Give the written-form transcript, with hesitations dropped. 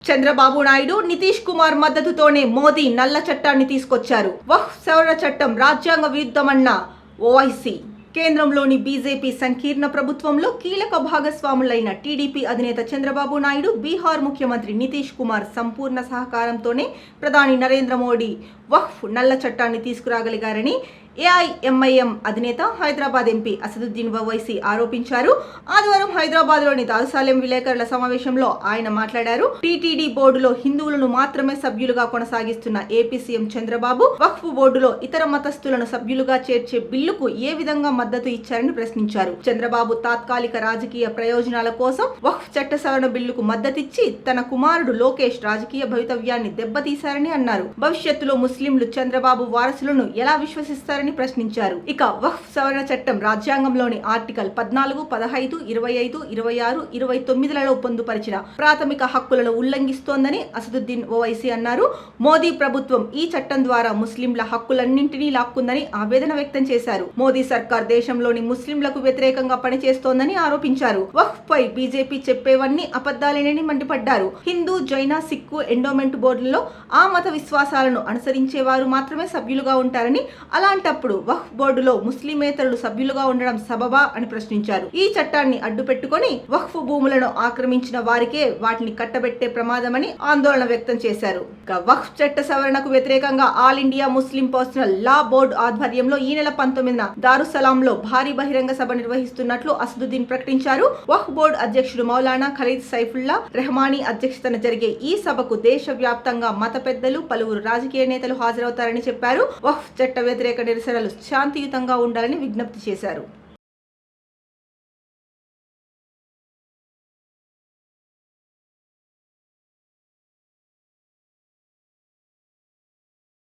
చంద్రబాబు నాయుడు, నితీష్ కుమార్ మద్దతుతోనే మోదీ నల్ల చట్టాన్ని తీసుకొచ్చారు. వక్ఫ్ సవరణ చట్టం రాజ్యాంగ విరుద్ధమన్న ఓవైసీ. కేంద్రంలోని బీజేపీ సంకీర్ణ ప్రభుత్వంలో కీలక భాగస్వాములైన టీడీపీ అధినేత చంద్రబాబు నాయుడు, బీహార్ ముఖ్యమంత్రి నితీష్ కుమార్ సంపూర్ణ సహకారంతోనే ప్రధాని నరేంద్ర మోడీ వక్ఫ్ నల్ల చట్టాన్ని తీసుకురాగలిగారని ఏఐఎంఐఎం అధినేత, హైదరాబాద్ ఎంపీ అసదుద్దీన్ ఓవైసీ ఆరోపించారు. ఆదివారం హైదరాబాద్లోని దారుసాలెం విలేకరుల సమావేశంలో ఆయన మాట్లాడారు. టీటీడీ బోర్డులో హిందువులను మాత్రమే సభ్యులుగా కొనసాగిస్తున్న ఏపీ సీఎం చంద్రబాబు వక్ఫ్ బోర్డులో ఇతర మతస్థులను సభ్యులుగా చేర్చే బిల్లుకు ఏ విధంగా మద్దతు ఇచ్చారని ప్రశ్నించారు. చంద్రబాబు తాత్కాలిక రాజకీయ ప్రయోజనాల కోసం వక్ఫ్ చట్ట సవరణ బిల్లుకు మద్దతిచ్చి తన కుమారుడు లోకేష్ రాజకీయ భవితవ్యాన్ని దెబ్బతీశారని అన్నారు. భవిష్యత్తులో ముస్లింలు చంద్రబాబు వారసులను ఎలా విశ్వసిస్తారని ప్రశ్నించారు. ఇక వక్ఫ్ సవరణ చట్టం రాజ్యాంగంలోని ఆర్టికల్ 14, 15, 25, 26, 29లలో పొందుపరిచిన ప్రాథమిక హక్కులను ఉల్లంఘిస్తోందని అసదుద్దీన్ ఓవైసీ అన్నారు. మోదీ ప్రభుత్వం ఈ చట్టం ద్వారా ముస్లింల హక్కులన్నింటినీ లాక్కుందని ఆవేదన వ్యక్తం చేశారు. మోదీ సర్కార్ దేశంలోని ముస్లింలకు వ్యతిరేకంగా పనిచేస్తోందని ఆరోపించారు. వక్ఫ్ పై బీజేపీ చెప్పేవన్నీ అబద్ధాలేనని మండిపడ్డారు. హిందూ, జైన, సిక్కు ఎండోమెంట్ బోర్డులలో ఆ మత విశ్వాసాలను అనుసరించేవారు మాత్రమే సభ్యులుగా ఉంటారని, అలాంటప్పుడు వక్ఫ్ బోర్డులో ముస్లిమేతరులు సభ్యులుగా ఉండడం సబబా అని ప్రశ్నించారు. ఈ చట్టాన్ని అడ్డుపెట్టుకుని వక్ఫ్ భూములను ఆక్రమించిన వారికే వాటిని కట్టబెట్టే ప్రమాదమని ఆందోళన వ్యక్తం చేశారు. వక్ఫ్ చట్ట సవరణకు వ్యతిరేకంగా ఆల్ ఇండియా ముస్లిం పర్సనల్ లా బోర్డు ఆధ్వర్యంలో ఈ నెల 19న దారుసలాంలో భారీ బహిరంగ సభ నిర్వహిస్తున్నట్లు అసదుద్దీన్ ప్రకటించారు. వక్ఫ్ బోర్డు అధ్యక్షుడు మౌలానా ఖలీద్ సైఫుల్లా రెహమానీ అధ్యక్షతన జరిగే ఈ సభకు దేశ వ్యాప్తంగా మత పెద్దలు, పలువురు రాజకీయ నేతలు హాజరవుతారని చెప్పారు. వక్ఫ్ చట్ట వ్యతిరేక నిరసనలు శాంతియుతంగా ఉండాలని విజ్ఞప్తి చేశారు.